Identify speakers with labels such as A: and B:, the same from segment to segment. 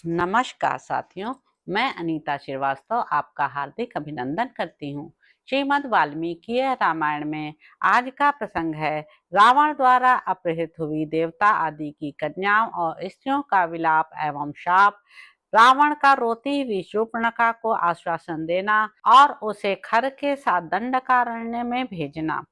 A: नमस्कार साथियों, मैं अनीता श्रीवास्तव आपका हार्दिक अभिनंदन करती हूँ। श्रीमद् वाल्मीकि रामायण में आज का प्रसंग है रावण द्वारा अपहृत हुई देवता आदि की कन्याओं और स्त्रियों का विलाप एवं शाप। रावण का रोती हुई शूर्पणखा को आश्वासन देना और उसे खर के साथ दंडकारण्य में भेजना।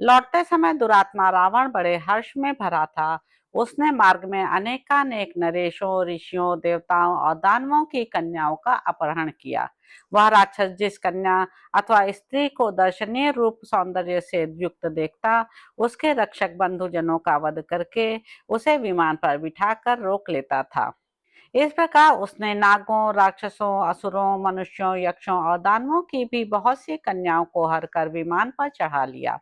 A: लौटते समय दुरात्मा रावण बड़े हर्ष में भरा था। उसने मार्ग में अनेकानेक नरेशों, ऋषियों, देवताओं और दानवों की कन्याओं का अपहरण किया। वह राक्षस जिस कन्या अथवा स्त्री को दर्शनीय रूप सौंदर्य से युक्त देखता, उसके रक्षक बंधुजनों का वध करके उसे विमान पर बिठाकर रोक लेता था। इस प्रकार उसने नागों, राक्षसों, असुरों, मनुष्यों, यक्षों और दानवों की भी बहुत सी कन्याओं को हर कर विमान पर चढ़ा लिया।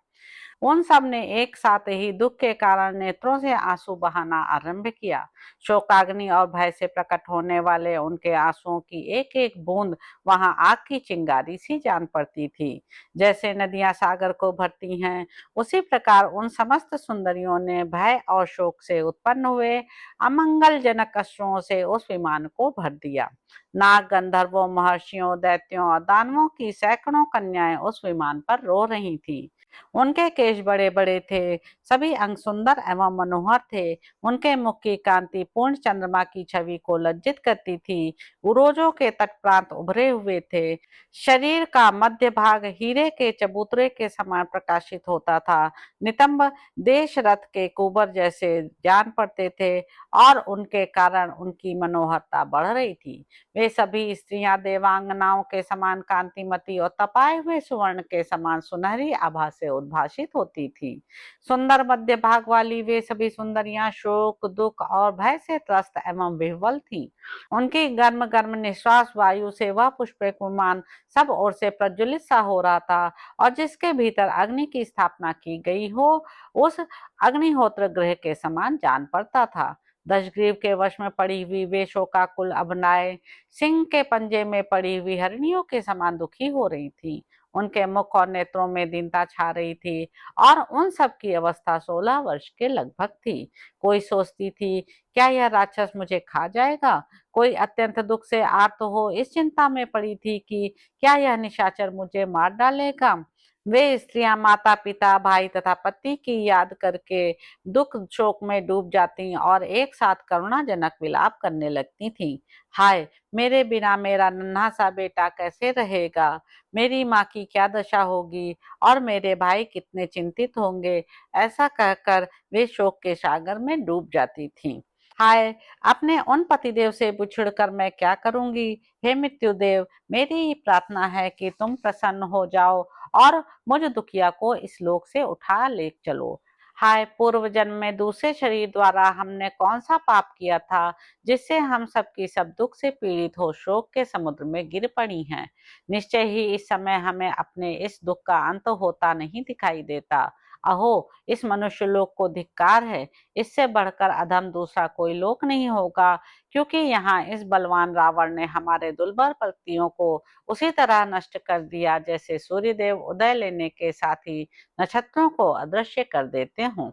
A: उन सब ने एक साथ ही दुख के कारण नेत्रों से आंसू बहाना आरंभ किया। शोकाग्नि और भय से प्रकट होने वाले उनके आंसुओं की एक एक बूंद वहां आग की चिंगारी सी जान पड़ती थी। जैसे नदियां सागर को भरती हैं, उसी प्रकार उन समस्त सुंदरियों ने भय और शोक से उत्पन्न हुए अमंगलजनक अश्रुओं से उस विमान को भर दिया। नाग, गंधर्वों, महर्षियों, दैत्यों और दानवों की सैकड़ों कन्याएं उस विमान पर रो रही थी। उनके केश बड़े बड़े थे, सभी अंग सुंदर एवं मनोहर थे। उनके मुख की कांति पूर्ण चंद्रमा की छवि को लज्जित करती थी। उरोजों के तट प्रांत उभरे हुए थे। शरीर का मध्य भाग हीरे के चबूतरे के समान प्रकाशित होता था। नितंब देश रथ के कुबर जैसे जान पड़ते थे और उनके कारण उनकी मनोहरता बढ़ रही थी। वे सभी स्त्रियां देवांगनाओं के समान कांतिमती और तपाए हुए सुवर्ण के समान सुनहरी आभा से उद्भासित होती थी। सुंदर मध्य भाग वाली वे सभी सुंदरियां शोक, दुख और भय से त्रस्त एवं विह्वल थीं। उनकी गर्म गर्म निश्वास वायु से वह पुष्पक विमान सब ओर से प्रज्वलित सा हो रहा था और जिसके भीतर अग्नि की स्थापना की गई हो, उस अग्निहोत्र गृह के समान जान पड़ता था। दशग्रीव के वश में पड़ी हुई वे शोकाकुल अबलाएं सिंह के पंजे में पड़ी हुई हरिणियों के समान दुखी हो रही थी। उनके मुख और नेत्रों में दीनता छा रही थी और उन सब की अवस्था 16 वर्ष के लगभग थी। कोई सोचती थी, क्या यह राक्षस मुझे खा जाएगा? कोई अत्यंत दुख से आर्त हो इस चिंता में पड़ी थी कि क्या यह निशाचर मुझे मार डालेगा। वे स्त्रियां माता पिता, भाई तथा पति की याद करके दुख शोक में डूब जाती और एक साथ करुणाजनक विलाप करने लगती थीं। हाय, मेरे बिना मेरा नन्हा सा बेटा कैसे रहेगा? मेरी माँ की क्या दशा होगी और मेरे भाई कितने चिंतित होंगे? ऐसा कहकर वे शोक के सागर में डूब जाती थीं। हाय, अपने उन पतिदेव से बिछुड़कर मैं क्या करूंगी? हे मृत्युदेव, मेरी प्रार्थना है कि तुम प्रसन्न हो जाओ और मुझ दुखिया को इस लोक से उठा ले चलो। हाय, पूर्व जन्म में दूसरे शरीर द्वारा हमने कौन सा पाप किया था जिससे हम सबकी सब दुख से पीड़ित हो शोक के समुद्र में गिर पड़ी हैं। निश्चय ही इस समय हमें अपने इस दुख का अंत होता नहीं दिखाई देता। अहो, इस मनुष्य लोक को धिक्कार है। इससे बढ़कर अधम दूसरा कोई लोक नहीं होगा, क्योंकि यहाँ इस बलवान रावण ने हमारे दुर्बल पतियों को उसी तरह नष्ट कर दिया जैसे सूर्यदेव उदय लेने के साथ ही नक्षत्रों को अदृश्य कर देते हों।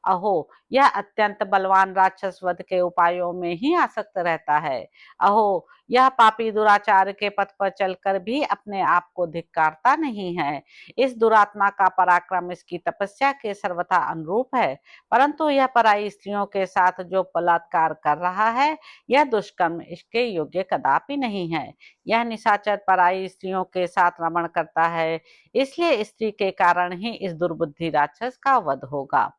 A: अहो, यह अत्यंत बलवान राक्षस वध के उपायों में ही आसक्त रहता है। अहो, यह पापी दुराचार के पथ पर चलकर भी अपने आप को धिक्कारता नहीं है। इस दुरात्मा का पराक्रम इसकी तपस्या के सर्वथा अनुरूप है, परंतु यह पराई स्त्रियों के साथ जो बलात्कार कर रहा है, यह दुष्कर्म इसके योग्य कदापि नहीं है। यह निशाचर पराई स्त्रियों के साथ रमण करता है, इसलिए स्त्री के कारण ही इस दुर्बुद्धि राक्षस का वध होगा।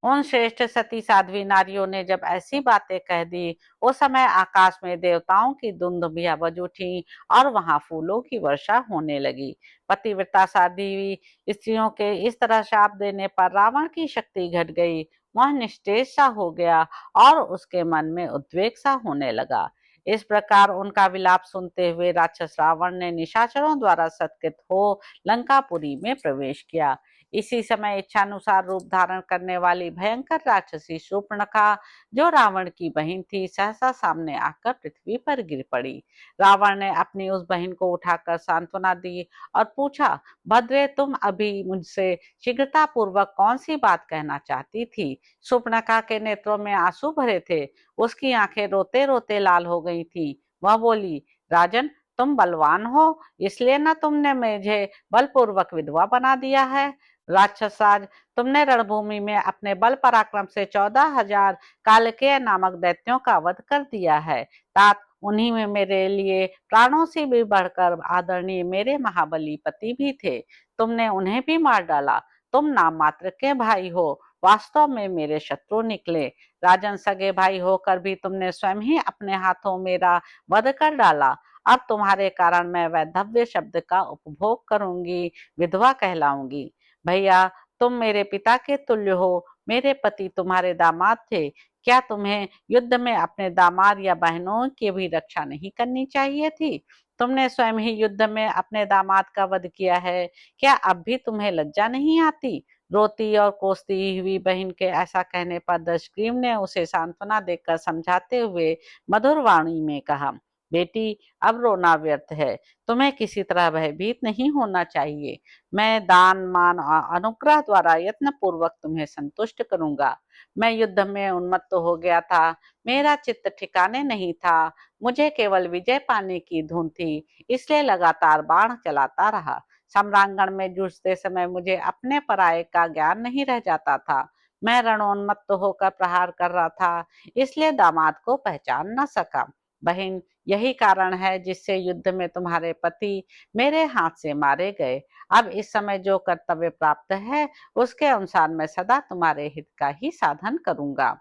A: उन श्रेष्ठ सती साध्वी नारियों ने जब ऐसी बातें कह दी, उस समय आकाश में देवताओं की दुंदुभियां बज उठी और वहां फूलों की वर्षा होने लगी। पतिव्रता साध्वी स्त्रियों के इस तरह शाप देने पर रावण की शक्ति घट गई। वह निस्तेज सा हो गया और उसके मन में उद्वेग सा होने लगा। इस प्रकार उनका विलाप सुनते हुए राक्षस रावण ने निशाचरों द्वारा सत्कृत हो लंकापुरी में प्रवेश किया। इसी समय इच्छानुसार रूप धारण करने वाली भयंकर राक्षसी शूर्पणखा, जो रावण की बहन थी, सहसा सामने आकर पृथ्वी पर गिर पड़ी। रावण ने अपनी उस बहन को उठाकर सांत्वना दी और पूछा, भद्रे, तुम अभी मुझसे शीघ्रता पूर्वक कौन सी बात कहना चाहती थी? शूर्पणखा के नेत्रों में आंसू भरे थे, उसकी आंखें रोते रोते लाल हो गई थी। वह बोली, राजन, तुम बलवान हो, इसलिए ना तुमने मुझे बलपूर्वक विधवा बना दिया है। राक्षसराज, तुमने रणभूमि में अपने बल पराक्रम से 14,000 कालकेय नामक दैत्यों का वध कर दिया है। तात उन्हीं में मेरे लिए प्राणों से भी बढ़कर आदरणीय मेरे महाबली पति भी थे। तुमने उन्हें भी मार डाला। तुम नाम मात्र के भाई हो, वास्तव में मेरे शत्रु निकले। राजन, सगे भाई होकर भी तुमने स्वयं ही अपने हाथों मेरा वध कर डाला। अब तुम्हारे कारण मैं वैधव्य शब्द का उपभोग करूंगी, विधवा कहलाऊंगी। भैया, तुम मेरे पिता के तुल्य हो, मेरे पति तुम्हारे दामाद थे। क्या तुम्हें युद्ध में अपने दामाद या बहनों की भी रक्षा नहीं करनी चाहिए थी? तुमने स्वयं ही युद्ध में अपने दामाद का वध किया है। क्या अब भी तुम्हें लज्जा नहीं आती? रोती और कोसती हुई बहन के ऐसा कहने पर दशग्रीव ने उसे सांत्वना देकर समझाते हुए मधुर वाणी में कहा, बेटी, अब रोना व्यर्थ है। तुम्हें किसी तरह भयभीत नहीं होना चाहिए। मैं दान, मान और अनुग्रह द्वारा यत्न पूर्वक तुम्हें संतुष्ट करूंगा। मैं युद्ध में उन्मत्त हो गया था, मेरा चित्त ठिकाने नहीं था। मुझे केवल विजय पाने की धुन थी, इसलिए लगातार बाण चलाता रहा। सम्रांगण में जूझते समय मुझे अपने पराये का ज्ञान नहीं रह जाता था। मैं रणोन्मत्त होकर प्रहार कर रहा था, इसलिए दामाद को पहचान न सका। बहन, यही कारण है जिससे युद्ध में तुम्हारे पति मेरे हाथ से मारे गए। अब इस समय जो कर्तव्य प्राप्त है, उसके अनुसार मैं सदा तुम्हारे हित का ही साधन करूंगा।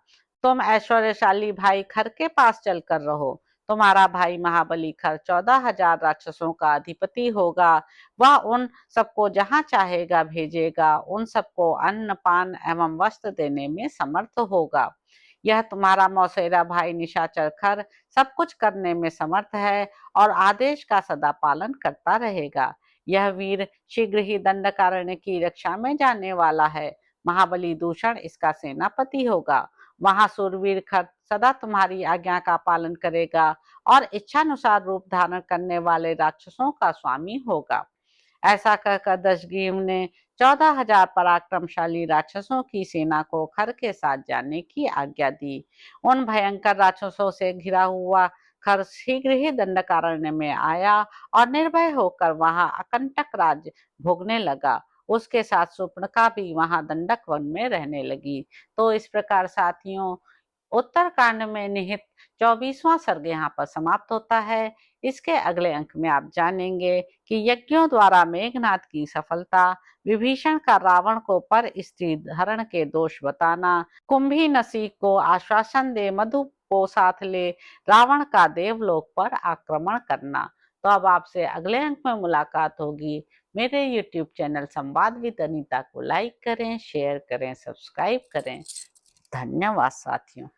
A: तुम ऐश्वर्यशाली भाई खर के पास चलकर रहो। तुम्हारा भाई महाबली खर 14,000 राक्षसों का अधिपति होगा। वह उन सबको जहां चाहेगा भेजेगा, उन सबको अन्न, पान एवं वस्त्र देने में समर्थ होगा। यह तुम्हारा मौसेरा भाई निशाचर खर सब कुछ करने में समर्थ है और आदेश का सदा पालन करता रहेगा। यह वीर शीघ्र ही दंडकारण्य की रक्षा में जाने वाला है। महाबली दूषण इसका सेनापति होगा। वहां सूरवीर खर सदा तुम्हारी आज्ञा का पालन करेगा और इच्छानुसार रूप धारण करने वाले राक्षसों का स्वामी होगा। ऐसा कहकर दशग्रीव ने 14,000 पराक्रमशाली राक्षसों की सेना को खर के साथ जाने की आज्ञा दी। उन भयंकर राक्षसों से घिरा हुआ खर शीघ्र ही दंडकारण्य में आया और निर्भय होकर वहां अकंटक राज भोगने लगा। उसके साथ शूर्पणखा भी वहां दंडक वन में रहने लगी। तो इस प्रकार साथियों, उत्तरकांड में निहित 24वां सर्ग यहाँ पर समाप्त होता है। इसके अगले अंक में आप जानेंगे कि यज्ञों द्वारा मेघनाद की सफलता, विभीषण का रावण को पर स्त्री धरण के दोष बताना, कुंभी नसी को आश्वासन दे मधु को साथ ले रावण का देवलोक पर आक्रमण करना। तो अब आपसे अगले अंक में मुलाकात होगी। मेरे YouTube चैनल संवाद विद अनीता को लाइक करें, शेयर करें, सब्सक्राइब करें। धन्यवाद साथियों।